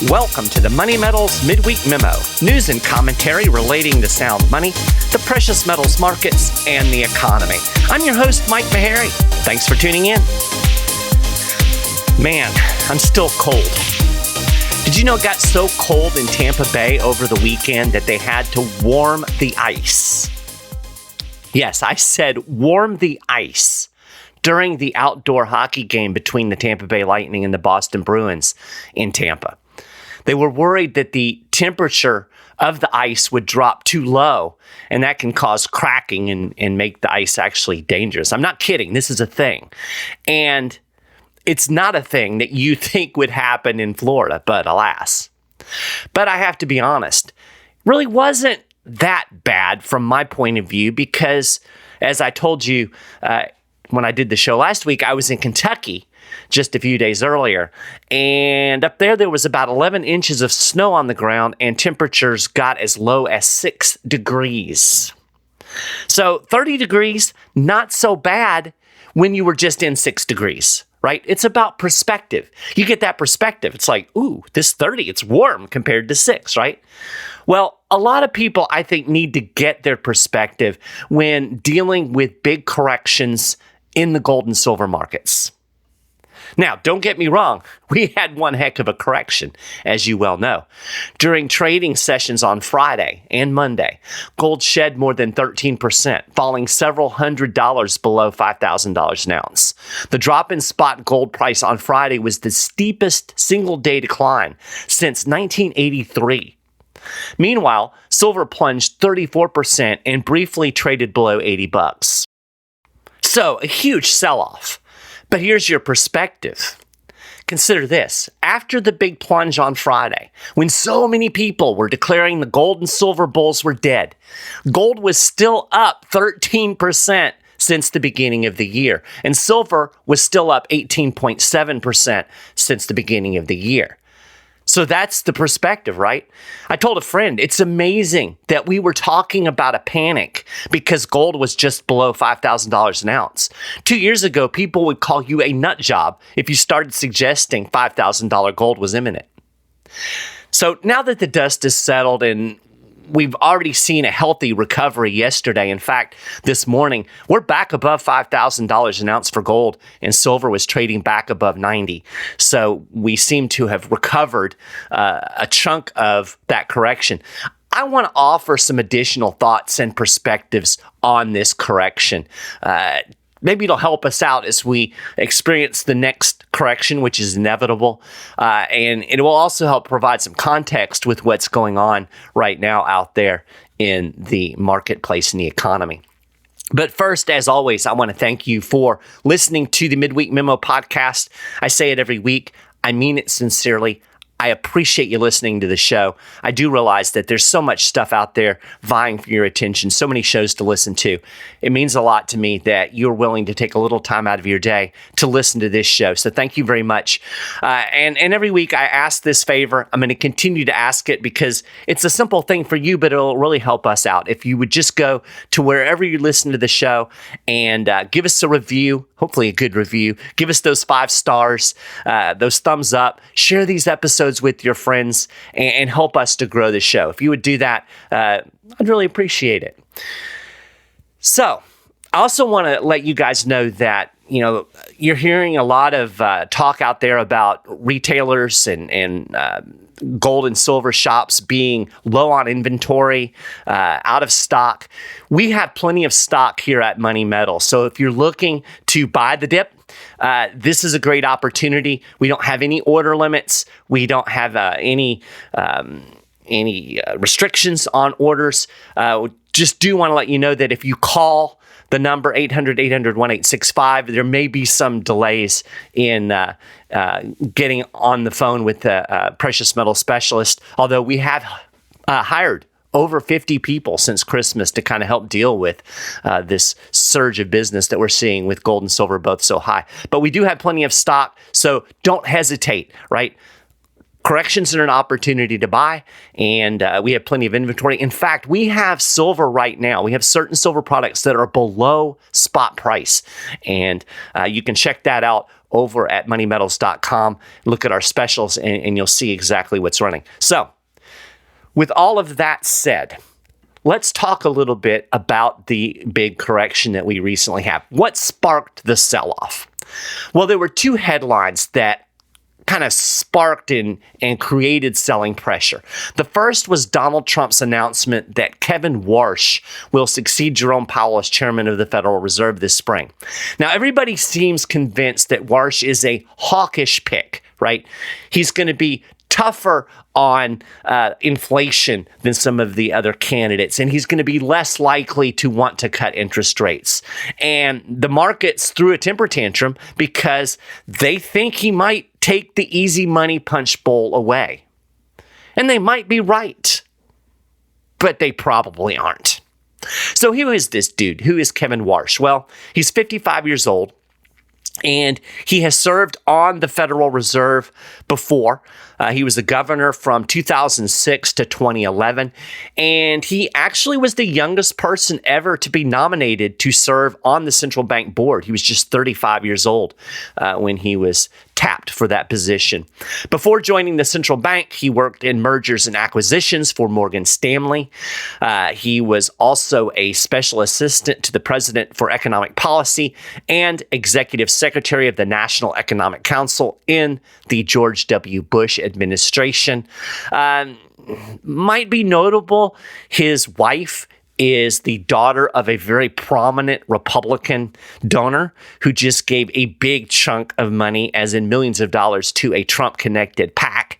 Welcome to the Money Metals Midweek Memo, news and commentary relating to sound money, the precious metals markets, and the economy. I'm your host, Mike Maharrey. Thanks for tuning in. Man, I'm still cold. Did you know it got so cold in Tampa Bay over the weekend that they had to warm the ice? Yes, I said warm the ice during the outdoor hockey game between the Tampa Bay Lightning and the Boston Bruins in Tampa. They were worried that the temperature of the ice would drop too low, and that can cause cracking and make the ice actually dangerous. I'm not kidding. This is a thing. And it's not a thing that you think would happen in Florida, but alas. But I have to be honest, it really wasn't that bad from my point of view because, as I told you when I did the show last week, I was in Kentucky just a few days earlier. And up there was about 11 inches of snow on the ground and temperatures got as low as 6 degrees. So 30 degrees, not so bad when you were just in 6 degrees, right? It's about perspective. You get that perspective. It's like, ooh, this 30, it's warm compared to 6, right? Well, a lot of people, I think, need to get their perspective when dealing with big corrections in the gold and silver markets. Now, don't get me wrong, we had one heck of a correction, as you well know. During trading sessions on Friday and Monday, gold shed more than 13%, falling several $100s below $5,000 an ounce. The drop in spot gold price on Friday was the steepest single-day decline since 1983. Meanwhile, silver plunged 34% and briefly traded below $80. So, a huge sell-off. But here's your perspective. Consider this. After the big plunge on Friday, when so many people were declaring the gold and silver bulls were dead, gold was still up 13% since the beginning of the year, and silver was still up 18.7% since the beginning of the year. So that's the perspective, right? I told a friend, it's amazing that we were talking about a panic because gold was just below $5,000 an ounce. 2 years ago, people would call you a nut job if you started suggesting $5,000 gold was imminent. So now that the dust is settled and we've already seen a healthy recovery yesterday. In fact, this morning, we're back above $5,000 an ounce for gold, and silver was trading back above 90. So we seem to have recovered a chunk of that correction. I want to offer some additional thoughts and perspectives on this correction. Maybe it'll help us out as we experience the next correction, which is inevitable. And it will also help provide some context with what's going on right now out there in the marketplace and the economy. But first, as always, I want to thank you for listening to the Midweek Memo podcast. I say it every week. I mean it sincerely. I appreciate you listening to the show. I do realize that there's so much stuff out there vying for your attention, so many shows to listen to. It means a lot to me that you're willing to take a little time out of your day to listen to this show. So thank you very much. And every week I ask this favor. I'm going to continue to ask it because it's a simple thing for you, but it'll really help us out. If you would just go to wherever you listen to the show and give us a review, hopefully a good review. Give us those 5 stars, those thumbs up. Share these episodes with your friends and help us to grow the show. If you would do that, I'd really appreciate it. So, I also want to let you guys know that, you know, you're hearing a lot of talk out there about retailers and gold and silver shops being low on inventory, out of stock. We have plenty of stock here at Money Metal. So if you're looking to buy the dip, this is a great opportunity. We don't have any order limits. We don't have any restrictions on orders. Just do want to let you know that if you call the number 800-800-1865, there may be some delays in getting on the phone with the precious metal specialist, although we have hired over 50 people since Christmas to kind of help deal with this surge of business that we're seeing with gold and silver both so high. But we do have plenty of stock, so don't hesitate, right? Corrections are an opportunity to buy, and we have plenty of inventory. In fact, we have silver right now. We have certain silver products that are below spot price, and you can check that out over at moneymetals.com. Look at our specials, and you'll see exactly what's running. So, with all of that said, let's talk a little bit about the big correction that we recently have. What sparked the sell-off? Well, there were two headlines that kind of sparked and created selling pressure. The first was Donald Trump's announcement that Keven Warsh will succeed Jerome Powell as chairman of the Federal Reserve this spring. Now, everybody seems convinced that Warsh is a hawkish pick, right? He's going to be tougher on inflation than some of the other candidates, and he's going to be less likely to want to cut interest rates. And the markets threw a temper tantrum because they think he might take the easy money punch bowl away. And they might be right, but they probably aren't. So who is this dude? Who is Keven Warsh? Well, he's 55 years old, and he has served on the Federal Reserve before. He was the governor from 2006 to 2011, and he actually was the youngest person ever to be nominated to serve on the central bank board. He was just 35 years old when he was tapped for that position. Before joining the central bank, he worked in mergers and acquisitions for Morgan Stanley. He was also a special assistant to the president for economic policy and executive secretary of the National Economic Council in the George W. Bush administration. Might be notable, his wife is the daughter of a very prominent Republican donor who just gave a big chunk of money, as in millions of dollars, to a Trump-connected PAC.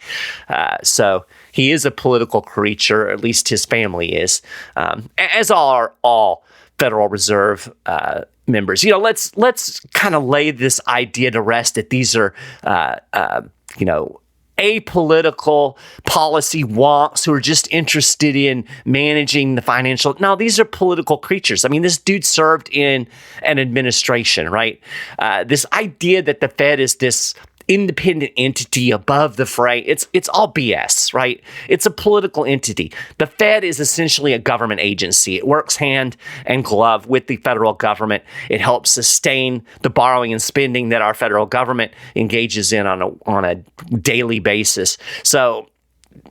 So he is a political creature, at least his family is, as are all Federal Reserve members. You know, let's kind of lay this idea to rest that these are, apolitical policy wonks who are just interested in managing the financial. No, these are political creatures. I mean, this dude served in an administration, right? This idea that the Fed is this independent entity above the fray, it's all BS, right? It's a political entity. The Fed is essentially a government agency. It works hand and glove with the federal government. It helps sustain the borrowing and spending that our federal government engages in on a daily basis. So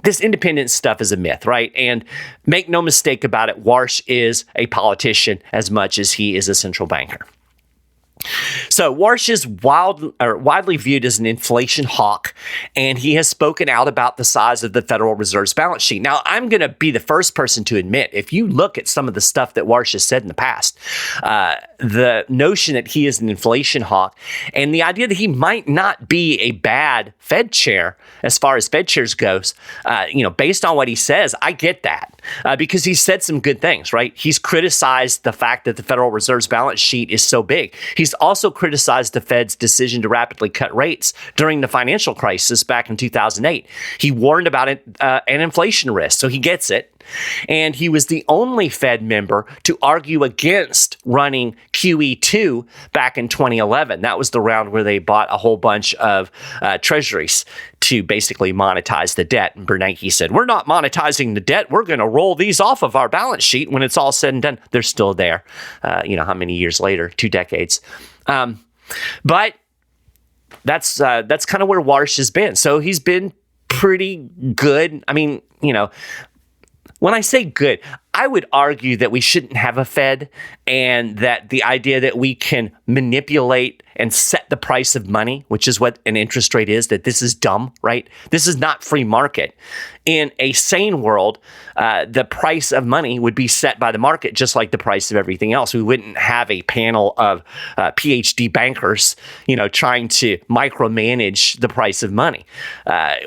this independent stuff is a myth, right? And make no mistake about it, Warsh is a politician as much as he is a central banker. So Warsh is widely viewed as an inflation hawk, and he has spoken out about the size of the Federal Reserve's balance sheet. Now, I'm going to be the first person to admit, if you look at some of the stuff that Warsh has said in the past, the notion that he is an inflation hawk and the idea that he might not be a bad Fed chair as far as Fed chairs goes, based on what he says, I get that because he said some good things, right? He's criticized the fact that the Federal Reserve's balance sheet is so big. He's also criticized the Fed's decision to rapidly cut rates during the financial crisis back in 2008. He warned about an inflation risk, so he gets it. And he was the only Fed member to argue against running QE2 back in 2011. That was the round where they bought a whole bunch of treasuries to basically monetize the debt. And Bernanke said, we're not monetizing the debt. We're going to roll these off of our balance sheet. When it's all said and done, they're still there. How many years later? 2 decades. But that's kind of where Warsh has been. So he's been pretty good. I mean, when I say good, I would argue that we shouldn't have a Fed and that the idea that we can manipulate and set the price of money, which is what an interest rate is, that this is dumb, right? This is not free market. In a sane world, the price of money would be set by the market just like the price of everything else. We wouldn't have a panel of PhD bankers, trying to micromanage the price of money.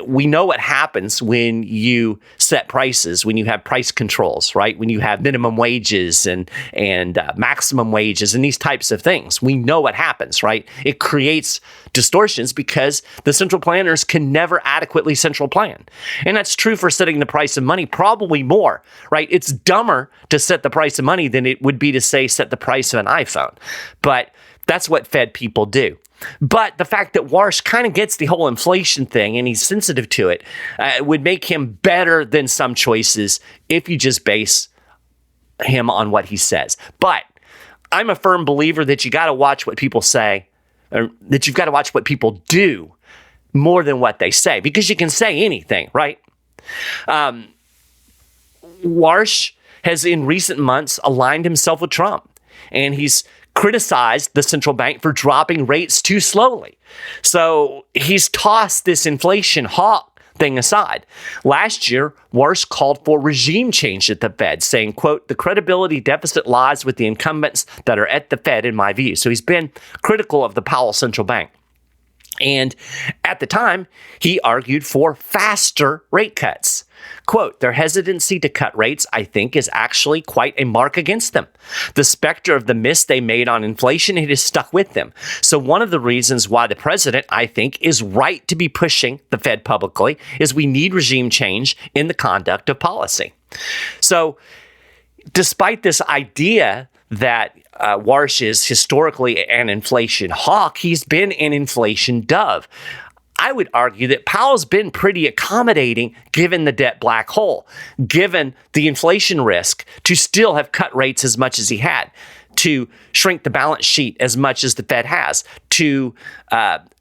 We know what happens when you set prices, when you have price controls, right? When you have minimum wages and maximum wages and these types of things. We know what happens, right? It creates distortions because the central planners can never adequately central plan. And that's true for setting the price of money, probably more, right? It's dumber to set the price of money than it would be to, say, set the price of an iPhone. But that's what Fed people do. But the fact that Warsh kind of gets the whole inflation thing and he's sensitive to it would make him better than some choices if you just base him on what he says. But I'm a firm believer that you got to watch what people say, or that you've got to watch what people do more than what they say, because you can say anything, right? Warsh has in recent months aligned himself with Trump, and he's criticized the central bank for dropping rates too slowly. So he's tossed this inflation hawk thing aside. Last year, Warsh called for regime change at the Fed, saying, quote, "The credibility deficit lies with the incumbents that are at the Fed, in my view." So he's been critical of the Powell Central Bank. And at the time, he argued for faster rate cuts. Quote, "Their hesitancy to cut rates, I think, is actually quite a mark against them. The specter of the miss they made on inflation, it has stuck with them. So one of the reasons why the president, I think, is right to be pushing the Fed publicly is we need regime change in the conduct of policy." So despite this idea that Warsh is historically an inflation hawk, he's been an inflation dove. I would argue that Powell's been pretty accommodating given the debt black hole, given the inflation risk, to still have cut rates as much as he had, to shrink the balance sheet as much as the Fed has, to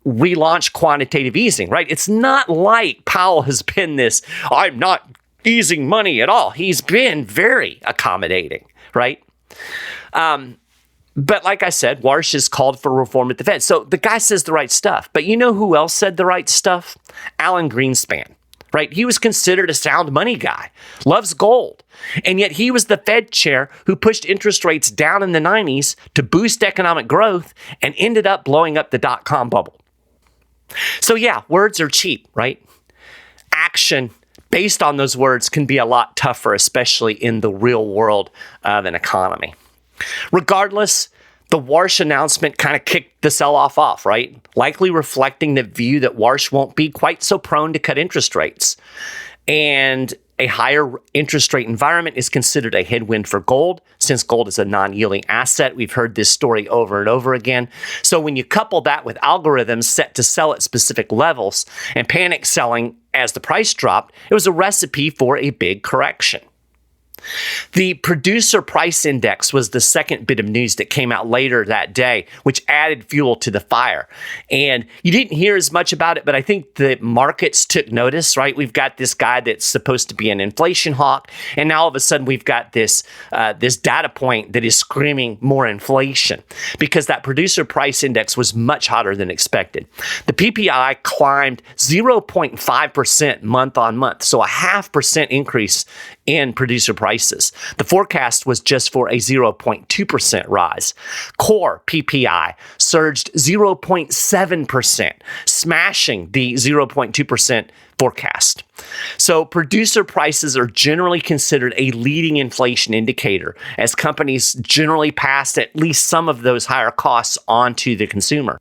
relaunch quantitative easing, right? It's not like Powell has been this, "I'm not easing money at all." He's been very accommodating, right? But like I said, Warsh has called for reform at the Fed. So the guy says the right stuff. But you know who else said the right stuff? Alan Greenspan, right? He was considered a sound money guy, loves gold. And yet he was the Fed chair who pushed interest rates down in the 90s to boost economic growth and ended up blowing up the dot-com bubble. So yeah, words are cheap, right? Action based on those words can be a lot tougher, especially in the real world of an economy. Regardless, the Warsh announcement kind of kicked the sell-off off, right? Likely reflecting the view that Warsh won't be quite so prone to cut interest rates. And a higher interest rate environment is considered a headwind for gold, since gold is a non-yielding asset. We've heard this story over and over again. So when you couple that with algorithms set to sell at specific levels and panic selling as the price dropped, it was a recipe for a big correction. The producer price index was the second bit of news that came out later that day, which added fuel to the fire. And you didn't hear as much about it, but I think the markets took notice, right? We've got this guy that's supposed to be an inflation hawk, and now all of a sudden we've got this data point that is screaming more inflation, because that producer price index was much hotter than expected. The PPI climbed 0.5% month on month, so a 0.5% increase in producer prices. The forecast was just for a 0.2% rise. Core PPI surged 0.7%, smashing the 0.2% forecast. So producer prices are generally considered a leading inflation indicator, as companies generally pass at least some of those higher costs on to the consumer.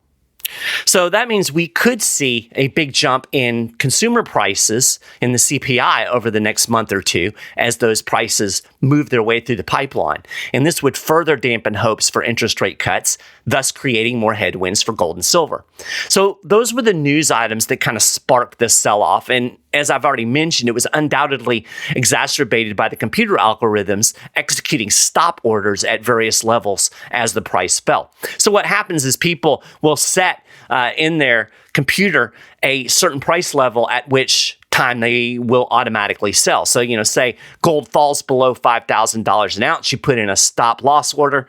So that means we could see a big jump in consumer prices in the CPI over the next month or two as those prices move their way through the pipeline. And this would further dampen hopes for interest rate cuts, thus creating more headwinds for gold and silver. So those were the news items that kind of sparked this sell-off. And as I've already mentioned, it was undoubtedly exacerbated by the computer algorithms executing stop orders at various levels as the price fell. So what happens is people will set in their computer a certain price level at which time they will automatically sell. So, say gold falls below $5,000 an ounce, you put in a stop loss order.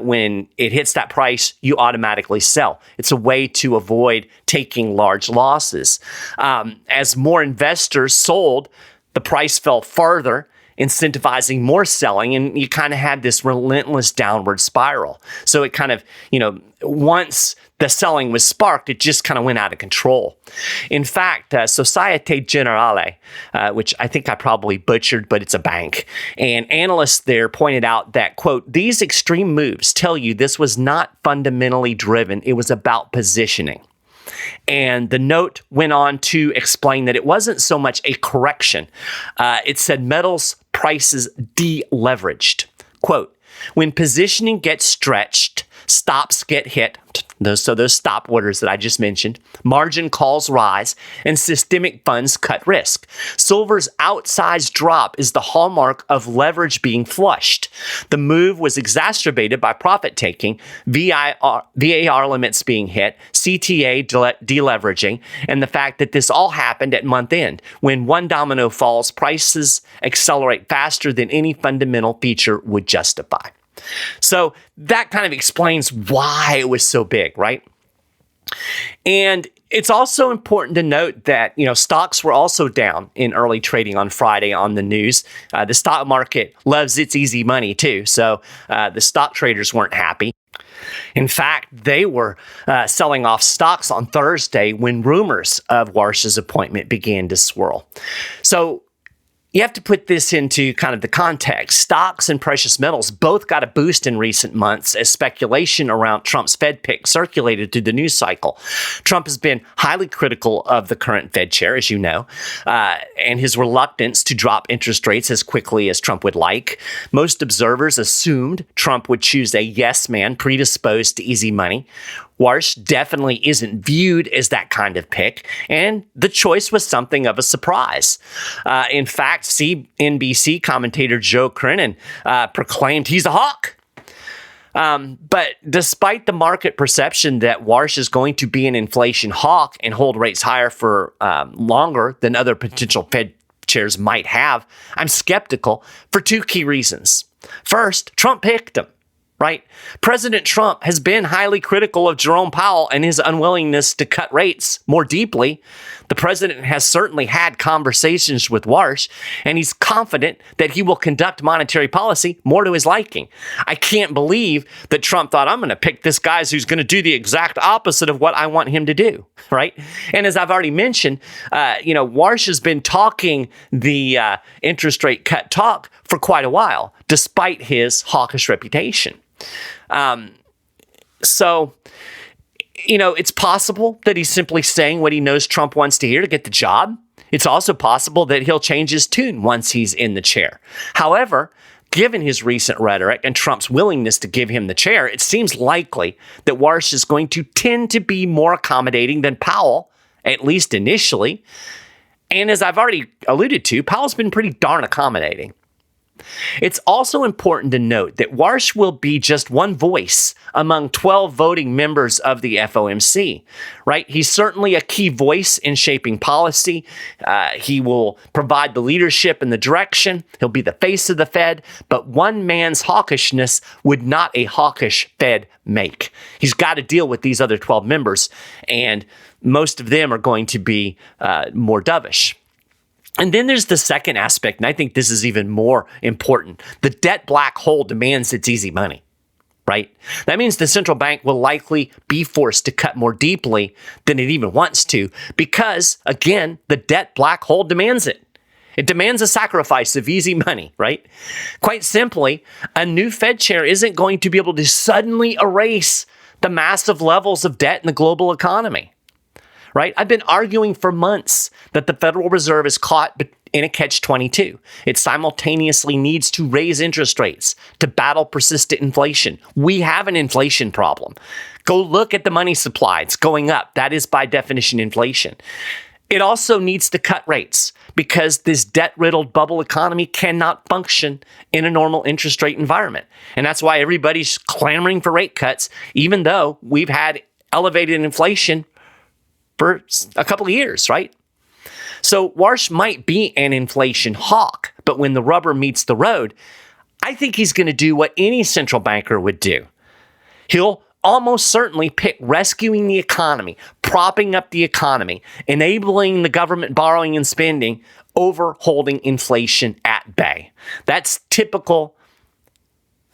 When it hits that price, you automatically sell. It's a way to avoid taking large losses. As more investors sold, the price fell further, incentivizing more selling, and you kind of had this relentless downward spiral. So it kind of, once the selling was sparked, it just kind of went out of control. In fact, Societe Generale, which I think I probably butchered, but it's a bank, and analysts there pointed out that, quote, "These extreme moves tell you this was not fundamentally driven, it was about positioning." And the note went on to explain that it wasn't so much a correction. It said metals prices deleveraged. Quote, "When positioning gets stretched, stops get hit Those stop orders that I just mentioned, margin calls rise, and systemic funds cut risk. Silver's outsized drop is the hallmark of leverage being flushed. The move was exacerbated by profit taking, VAR limits being hit, CTA deleveraging, and the fact that this all happened at month end. When one domino falls, prices accelerate faster than any fundamental feature would justify. So that kind of explains why it was so big, right? And it's also important to note that, stocks were also down in early trading on Friday on the news. The stock market loves its easy money too. So the stock traders weren't happy. In fact, they were selling off stocks on Thursday when rumors of Warsh's appointment began to swirl. So you have to put this into kind of the context. Stocks and precious metals both got a boost in recent months as speculation around Trump's Fed pick circulated through the news cycle. Trump has been highly critical of the current Fed chair, as you know, and his reluctance to drop interest rates as quickly as Trump would like. Most observers assumed Trump would choose a yes man predisposed to easy money. Warsh definitely isn't viewed as that kind of pick, and the choice was something of a surprise. In fact, CNBC commentator Joe Kernan proclaimed he's a hawk. But despite the market perception that Warsh is going to be an inflation hawk and hold rates higher for longer than other potential Fed chairs might have, I'm skeptical for two key reasons. First, Trump picked him. Right? President Trump has been highly critical of Jerome Powell and his unwillingness to cut rates more deeply. The president has certainly had conversations with Warsh, and he's confident that he will conduct monetary policy more to his liking. I can't believe that Trump thought, I'm going to pick this guy who's going to do the exact opposite of what I want him to do. Right? And as I've already mentioned, Warsh has been talking the interest rate cut talk for quite a while, despite his hawkish reputation. It's possible that he's simply saying what he knows Trump wants to hear to get the job. It's also possible that he'll change his tune once he's in the chair. However, given his recent rhetoric and Trump's willingness to give him the chair, it seems likely that Warsh is going to tend to be more accommodating than Powell, at least initially. And as I've already alluded to, Powell's been pretty darn accommodating. It's also important to note that Warsh will be just one voice among 12 voting members of the FOMC, right? He's certainly a key voice in shaping policy. He will provide the leadership and the direction. He'll be the face of the Fed, but one man's hawkishness would not a hawkish Fed make. He's got to deal with these other 12 members, and most of them are going to be more dovish. And then there's the second aspect, and I think this is even more important. The debt black hole demands its easy money, right? That means the central bank will likely be forced to cut more deeply than it even wants to because, again, the debt black hole demands it. It demands a sacrifice of easy money, right? Quite simply, a new Fed chair isn't going to be able to suddenly erase the massive levels of debt in the global economy. Right? I've been arguing for months that the Federal Reserve is caught in a catch-22. It simultaneously needs to raise interest rates to battle persistent inflation. We have an inflation problem. Go look at the money supply. It's going up. That is by definition inflation. It also needs to cut rates because this debt-riddled bubble economy cannot function in a normal interest rate environment. And that's why everybody's clamoring for rate cuts, even though we've had elevated inflation for a couple of years, right? So Warsh might be an inflation hawk, but when the rubber meets the road, I think he's going to do what any central banker would do. He'll almost certainly pick rescuing the economy, propping up the economy, enabling the government borrowing and spending over holding inflation at bay. That's typical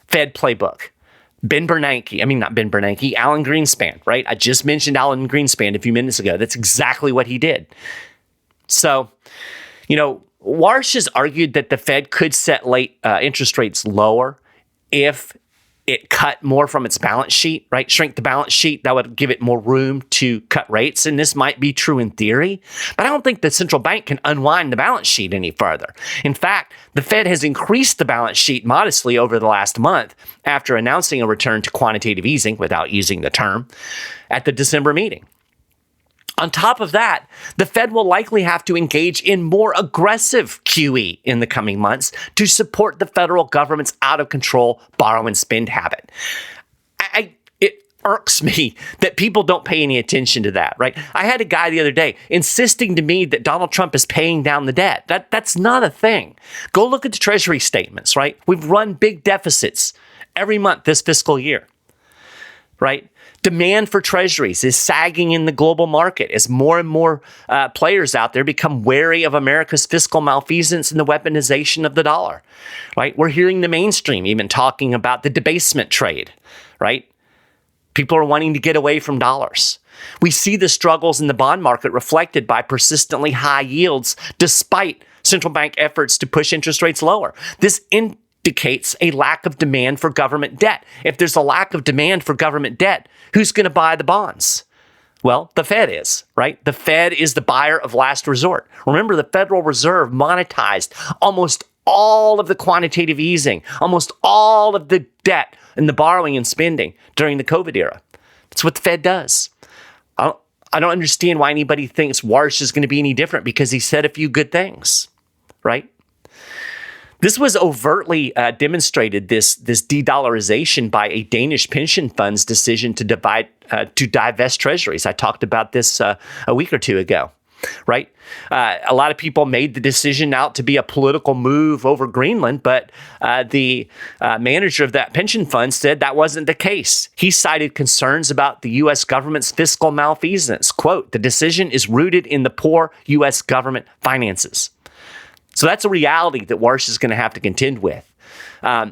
Fed playbook. Alan Greenspan, right? I just mentioned Alan Greenspan a few minutes ago. That's exactly what he did. So, Warsh has argued that the Fed could set interest rates lower if it cut more from its balance sheet, right? Shrink the balance sheet. That would give it more room to cut rates. And this might be true in theory, but I don't think the central bank can unwind the balance sheet any further. In fact, the Fed has increased the balance sheet modestly over the last month after announcing a return to quantitative easing, without using the term, at the December meeting. On top of that, the Fed will likely have to engage in more aggressive QE in the coming months to support the federal government's out-of-control borrow and spend habit. It irks me that people don't pay any attention to that, right? I had a guy the other day insisting to me that Donald Trump is paying down the debt. That's not a thing. Go look at the Treasury statements, right? We've run big deficits every month this fiscal year, right? Demand for treasuries is sagging in the global market as more and more players out there become wary of America's fiscal malfeasance and the weaponization of the dollar, right? We're hearing the mainstream even talking about the debasement trade, right? People are wanting to get away from dollars. We see the struggles in the bond market reflected by persistently high yields despite central bank efforts to push interest rates lower. This indicates a lack of demand for government debt. If there's a lack of demand for government debt, who's going to buy the bonds? Well, the Fed is, right? The Fed is the buyer of last resort. Remember, the Federal Reserve monetized almost all of the quantitative easing, almost all of the debt and the borrowing and spending during the COVID era. That's what the Fed does. I don't understand why anybody thinks Warsh is going to be any different because he said a few good things, right? This was overtly demonstrated, this de-dollarization, by a Danish pension fund's decision to divest treasuries. I talked about this a week or two ago, right? A lot of people made the decision out to be a political move over Greenland, but the manager of that pension fund said that wasn't the case. He cited concerns about the U.S. government's fiscal malfeasance. Quote, "The decision is rooted in the poor U.S. government finances." So that's a reality that Warsh is going to have to contend with.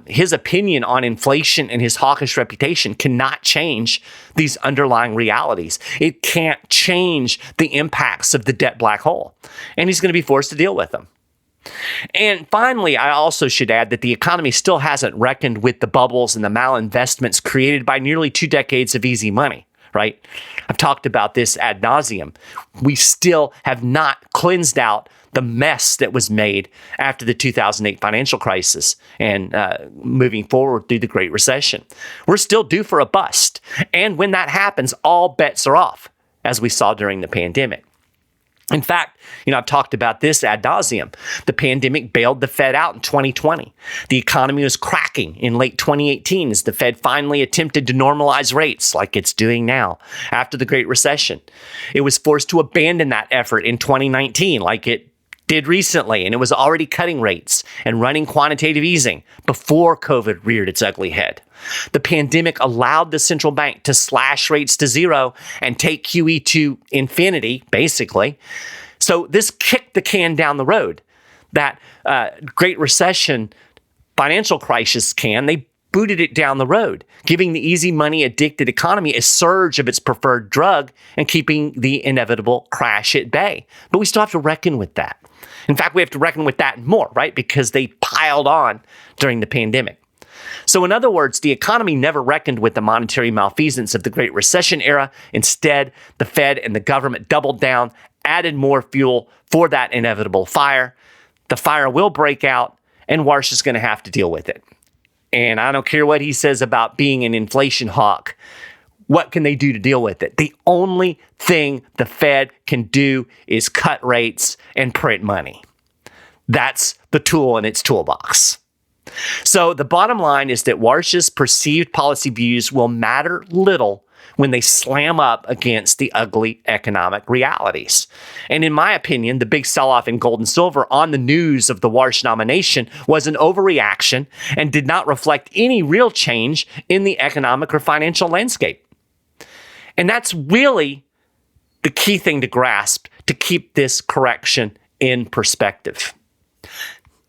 His opinion on inflation and his hawkish reputation cannot change these underlying realities. It can't change the impacts of the debt black hole, and he's going to be forced to deal with them. And finally, I also should add that the economy still hasn't reckoned with the bubbles and the malinvestments created by nearly 2 decades of easy money, right? I've talked about this ad nauseum. We still have not cleansed out the mess that was made after the 2008 financial crisis and moving forward through the Great Recession. We're still due for a bust. And when that happens, all bets are off, as we saw during the pandemic. In fact, I've talked about this ad nauseum. The pandemic bailed the Fed out in 2020. The economy was cracking in late 2018 as the Fed finally attempted to normalize rates like it's doing now after the Great Recession. It was forced to abandon that effort in 2019 like it did recently, and it was already cutting rates and running quantitative easing before COVID reared its ugly head. The pandemic allowed the central bank to slash rates to zero and take QE to infinity, basically. So this kicked the can down the road. That Great Recession financial crisis can, they booted it down the road, giving the easy money addicted economy a surge of its preferred drug and keeping the inevitable crash at bay. But we still have to reckon with that. In fact, we have to reckon with that more, right? Because they piled on during the pandemic. So in other words, the economy never reckoned with the monetary malfeasance of the Great Recession era. Instead, the Fed and the government doubled down, added more fuel for that inevitable fire. The fire will break out, and Warsh is going to have to deal with it. And I don't care what he says about being an inflation hawk. What can they do to deal with it? The only thing the Fed can do is cut rates and print money. That's the tool in its toolbox. So the bottom line is that Warsh's perceived policy views will matter little when they slam up against the ugly economic realities. And in my opinion, the big sell-off in gold and silver on the news of the Warsh nomination was an overreaction and did not reflect any real change in the economic or financial landscape. And that's really the key thing to grasp to keep this correction in perspective.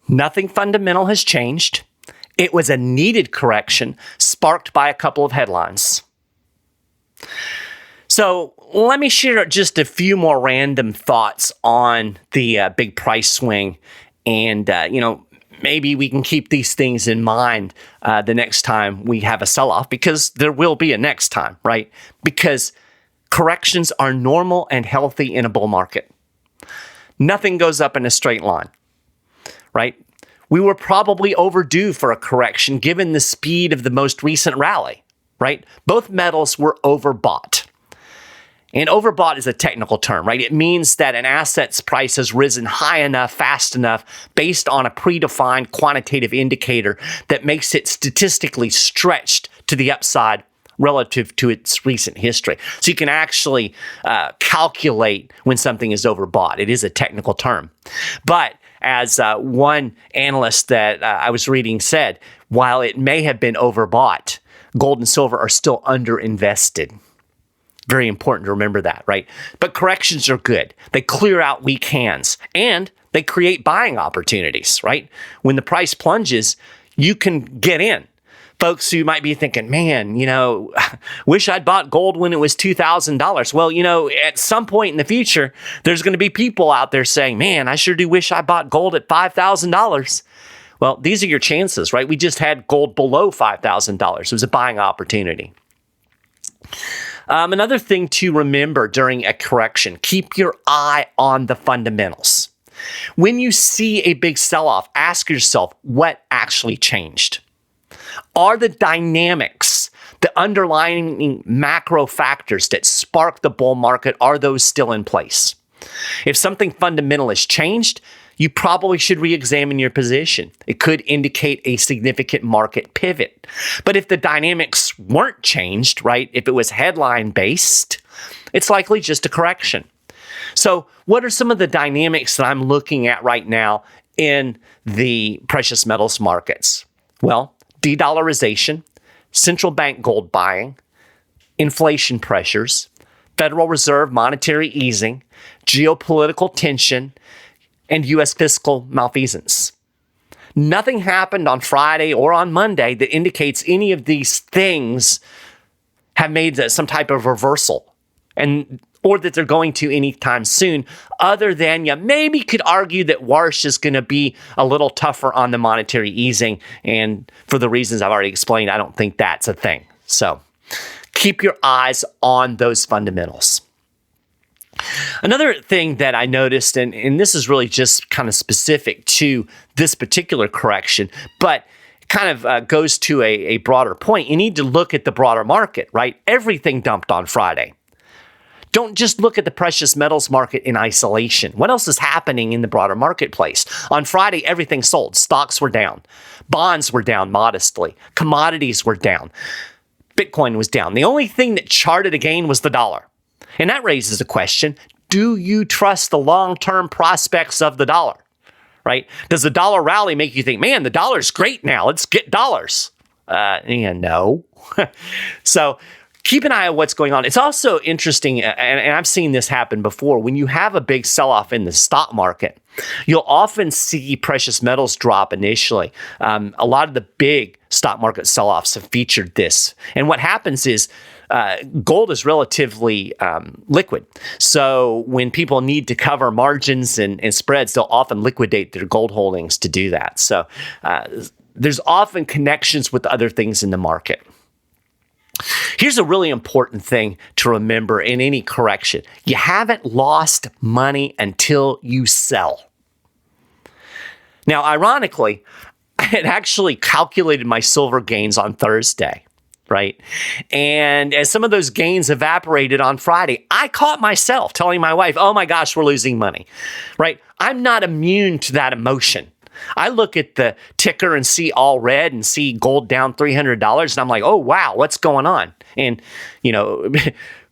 Nothing fundamental has changed. It was a needed correction sparked by a couple of headlines. So let me share just a few more random thoughts on the big price swing and, maybe we can keep these things in mind the next time we have a sell-off, because there will be a next time, right? Because corrections are normal and healthy in a bull market. Nothing goes up in a straight line, right? We were probably overdue for a correction given the speed of the most recent rally, right? Both metals were overbought. And overbought is a technical term, right? It means that an asset's price has risen high enough, fast enough, based on a predefined quantitative indicator that makes it statistically stretched to the upside relative to its recent history. So you can actually calculate when something is overbought. It is a technical term. But as one analyst that I was reading said, while it may have been overbought, gold and silver are still underinvested. Very important to remember that, right? But corrections are good. They clear out weak hands and they create buying opportunities, right? When the price plunges, you can get in. Folks who might be thinking, man, wish I'd bought gold when it was $2,000. Well, at some point in the future, there's going to be people out there saying, man, I sure do wish I bought gold at $5,000. Well, these are your chances, right? We just had gold below $5,000. It was a buying opportunity. Another thing to remember during a correction, keep your eye on the fundamentals. When you see a big sell-off, ask yourself, what actually changed? Are the dynamics, the underlying macro factors that spark the bull market, are those still in place? If something fundamental has changed, you probably should re-examine your position. It could indicate a significant market pivot. But if the dynamics weren't changed, right, if it was headline-based, it's likely just a correction. So what are some of the dynamics that I'm looking at right now in the precious metals markets? Well, de-dollarization, central bank gold buying, inflation pressures, Federal Reserve monetary easing, geopolitical tension, and U.S. fiscal malfeasance. Nothing happened on Friday or on Monday that indicates any of these things have made some type of reversal, or that they're going to anytime soon, other than you maybe could argue that Warsh is going to be a little tougher on the monetary easing. And for the reasons I've already explained, I don't think that's a thing. So keep your eyes on those fundamentals. Another thing that I noticed, and this is really just kind of specific to this particular correction, but kind of goes to a broader point. You need to look at the broader market, right? Everything dumped on Friday. Don't just look at the precious metals market in isolation. What else is happening in the broader marketplace? On Friday, everything sold. Stocks were down. Bonds were down modestly. Commodities were down. Bitcoin was down. The only thing that charted a gain was the dollar. And that raises a question. Do you trust the long-term prospects of the dollar? Right? Does the dollar rally make you think, man, the dollar's great now. Let's get dollars. No. So keep an eye on what's going on. It's also interesting, and I've seen this happen before, when you have a big sell-off in the stock market, you'll often see precious metals drop initially. A lot of the big stock market sell-offs have featured this. And what happens is gold is relatively liquid. So when people need to cover margins and spreads, they'll often liquidate their gold holdings to do that. So there's often connections with other things in the market. Here's a really important thing to remember in any correction. You haven't lost money until you sell. Now, ironically, I had actually calculated my silver gains on Thursday, right? And as some of those gains evaporated on Friday, I caught myself telling my wife, oh my gosh, we're losing money, right? I'm not immune to that emotion. I look at the ticker and see all red and see gold down $300, and I'm like, oh, wow, what's going on? And,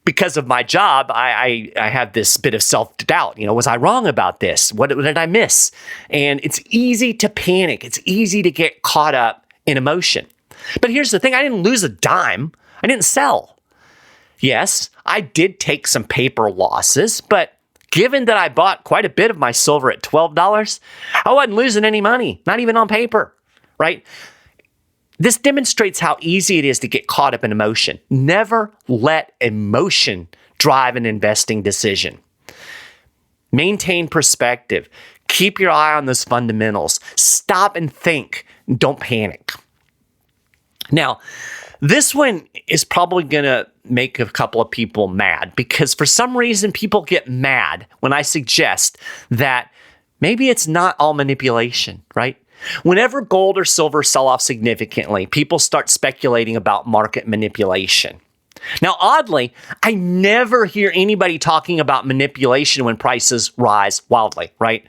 because of my job, I have this bit of self-doubt. Was I wrong about this? What did I miss? And it's easy to panic. It's easy to get caught up in emotion. But here's the thing. I didn't lose a dime. I didn't sell. Yes, I did take some paper losses, but given that I bought quite a bit of my silver at $12, I wasn't losing any money, not even on paper, right? This demonstrates how easy it is to get caught up in emotion. Never let emotion drive an investing decision. Maintain perspective. Keep your eye on those fundamentals. Stop and think. Don't panic. Now, this one is probably going to make a couple of people mad because for some reason people get mad when I suggest that maybe it's not all manipulation, right? Whenever gold or silver sell off significantly, people start speculating about market manipulation. Now, oddly, I never hear anybody talking about manipulation when prices rise wildly, right?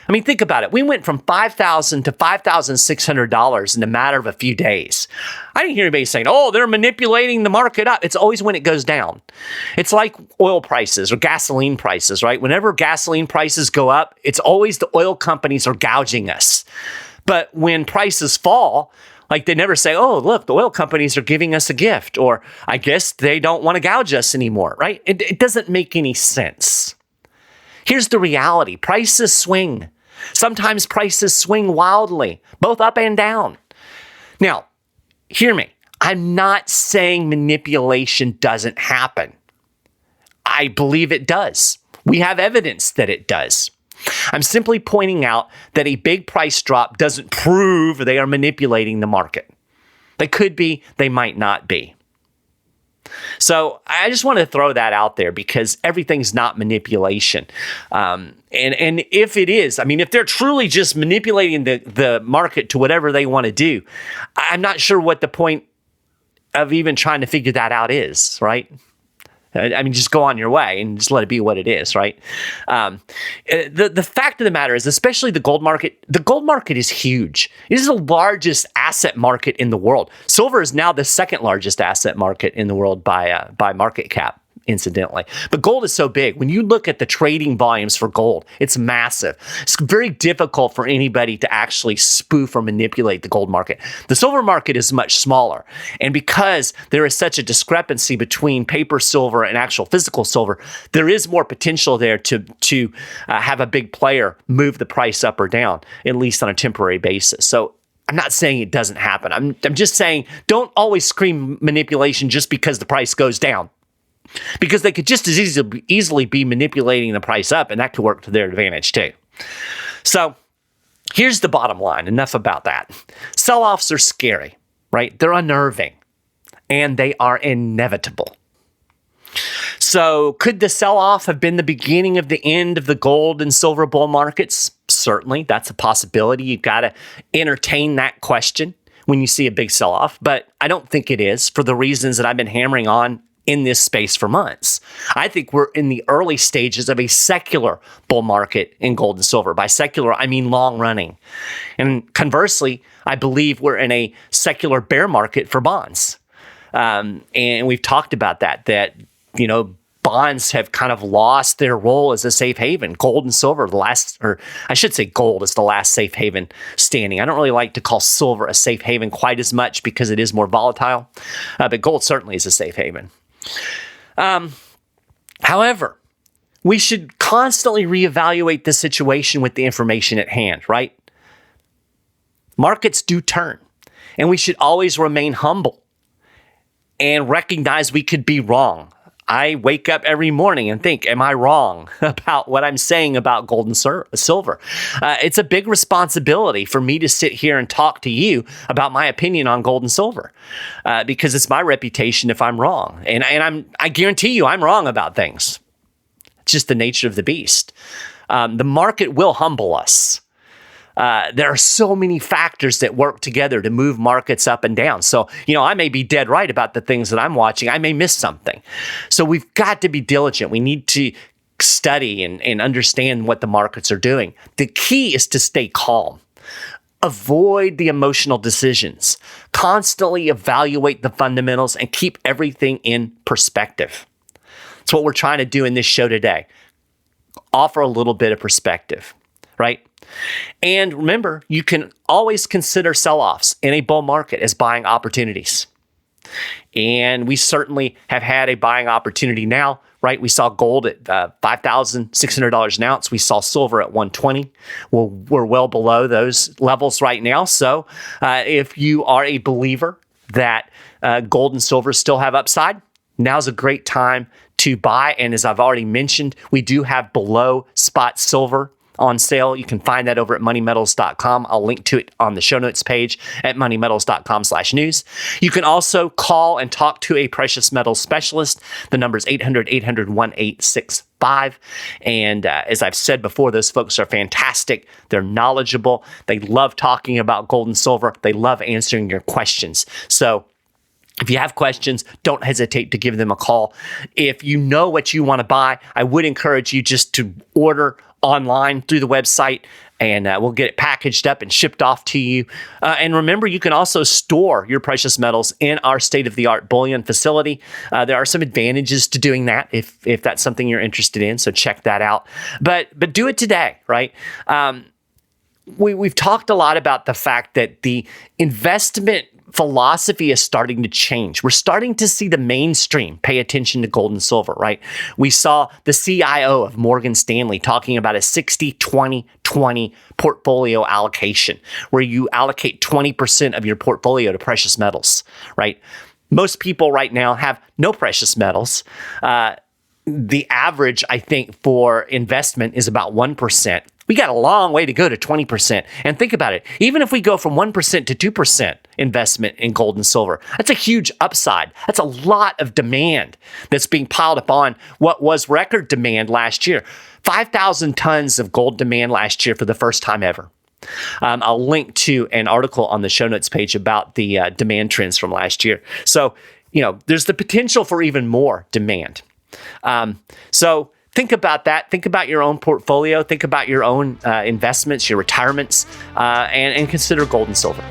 I mean, think about it. We went from $5,000 to $5,600 in a matter of a few days. I didn't hear anybody saying, oh, they're manipulating the market up. It's always when it goes down. It's like oil prices or gasoline prices, right? Whenever gasoline prices go up, it's always the oil companies are gouging us. But when prices fall, like they never say, oh, look, the oil companies are giving us a gift, or I guess they don't want to gouge us anymore, right? It doesn't make any sense. Here's the reality. Prices swing. Sometimes prices swing wildly, both up and down. Now, hear me. I'm not saying manipulation doesn't happen. I believe it does. We have evidence that it does. I'm simply pointing out that a big price drop doesn't prove they are manipulating the market. They could be, they might not be. So I just want to throw that out there because everything's not manipulation. And if it is, I mean, if they're truly just manipulating the market to whatever they want to do, I'm not sure what the point of even trying to figure that out is, right? I mean, just go on your way and just let it be what it is, right? The fact of the matter is, especially the gold market is huge. It is the largest asset market in the world. Silver is now the second largest asset market in the world by market cap, incidentally. But gold is so big. When you look at the trading volumes for gold, it's massive. It's very difficult for anybody to actually spoof or manipulate the gold market. The silver market is much smaller. And because there is such a discrepancy between paper silver and actual physical silver, there is more potential there to have a big player move the price up or down, at least on a temporary basis. So I'm not saying it doesn't happen. I'm just saying don't always scream manipulation just because the price goes down. Because they could just as easily be manipulating the price up, and that could work to their advantage too. So here's the bottom line. Enough about that. Sell-offs are scary, right? They're unnerving, and they are inevitable. So could the sell-off have been the beginning of the end of the gold and silver bull markets? Certainly, that's a possibility. You've got to entertain that question when you see a big sell-off, but I don't think it is for the reasons that I've been hammering on in this space for months. I think we're in the early stages of a secular bull market in gold and silver. By secular, I mean long running. And conversely, I believe we're in a secular bear market for bonds. And we've talked about that, bonds have kind of lost their role as a safe haven. Gold and silver, gold is the last safe haven standing. I don't really like to call silver a safe haven quite as much because it is more volatile, but gold certainly is a safe haven. However, we should constantly reevaluate the situation with the information at hand, right? Markets do turn, and we should always remain humble and recognize we could be wrong. I wake up every morning and think, am I wrong about what I'm saying about gold and silver? It's a big responsibility for me to sit here and talk to you about my opinion on gold and silver because it's my reputation if I'm wrong. And I guarantee you I'm wrong about things. It's just the nature of the beast. The market will humble us. There are so many factors that work together to move markets up and down. So, I may be dead right about the things that I'm watching. I may miss something. So we've got to be diligent. We need to study and understand what the markets are doing. The key is to stay calm. Avoid the emotional decisions. Constantly evaluate the fundamentals and keep everything in perspective. That's what we're trying to do in this show today. Offer a little bit of perspective, right? And remember, you can always consider sell-offs in a bull market as buying opportunities. And we certainly have had a buying opportunity now, right? We saw gold at $5,600 an ounce. We saw silver at $120. We're well below those levels right now. So if you are a believer that gold and silver still have upside, now's a great time to buy. And as I've already mentioned, we do have below spot silver on sale. You can find that over at moneymetals.com. I'll link to it on the show notes page at moneymetals.com/news. You can also call and talk to a precious metals specialist. The number is 800-800-1865. And as I've said before, those folks are fantastic. They're knowledgeable. They love talking about gold and silver. They love answering your questions. So if you have questions, don't hesitate to give them a call. If you know what you want to buy, I would encourage you just to order online through the website, and we'll get it packaged up and shipped off to you. And remember, you can also store your precious metals in our state-of-the-art bullion facility. There are some advantages to doing that if that's something you're interested in, so check that out. But do it today, right? We've talked a lot about the fact that the investment philosophy is starting to change. We're starting to see the mainstream pay attention to gold and silver, right? We saw the CIO of Morgan Stanley talking about a 60-20-20 portfolio allocation, where you allocate 20% of your portfolio to precious metals, right? Most people right now have no precious metals. The average, I think, for investment is about 1%. We got a long way to go to 20%. And think about it. Even if we go from 1% to 2% investment in gold and silver, that's a huge upside. That's a lot of demand that's being piled upon what was record demand last year. 5,000 tons of gold demand last year for the first time ever. I'll link to an article on the show notes page about the demand trends from last year. So, there's the potential for even more demand. So think about that. Think about your own portfolio. Think about your own investments, your retirements, and consider gold and silver.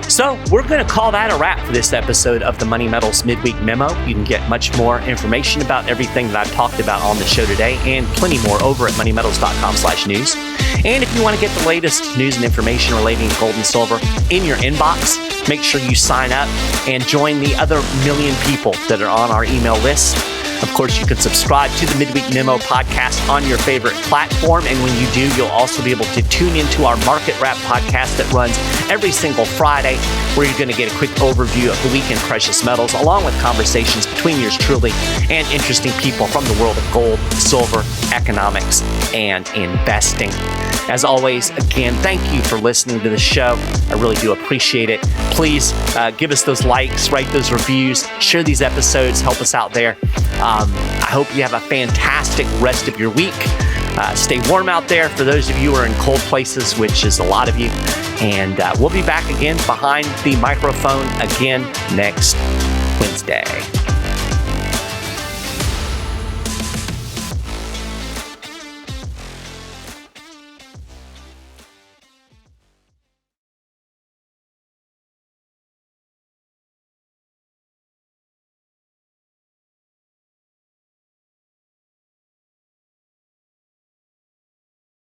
So we're going to call that a wrap for this episode of the Money Metals Midweek Memo. You can get much more information about everything that I've talked about on the show today and plenty more over at moneymetals.com/news. And if you want to get the latest news and information relating to gold and silver in your inbox, make sure you sign up and join the other million people that are on our email list. Of course, you can subscribe to the Midweek Memo podcast on your favorite platform. And when you do, you'll also be able to tune into our Market Wrap podcast that runs every single Friday, where you're going to get a quick overview of the week in precious metals, along with conversations between yours truly and interesting people from the world of gold, silver, economics, and investing. As always, again, thank you for listening to the show. I really do appreciate it. Please give us those likes, write those reviews, share these episodes, help us out there. I hope you have a fantastic rest of your week. Stay warm out there for those of you who are in cold places, which is a lot of you. And we'll be back again behind the microphone again next Wednesday.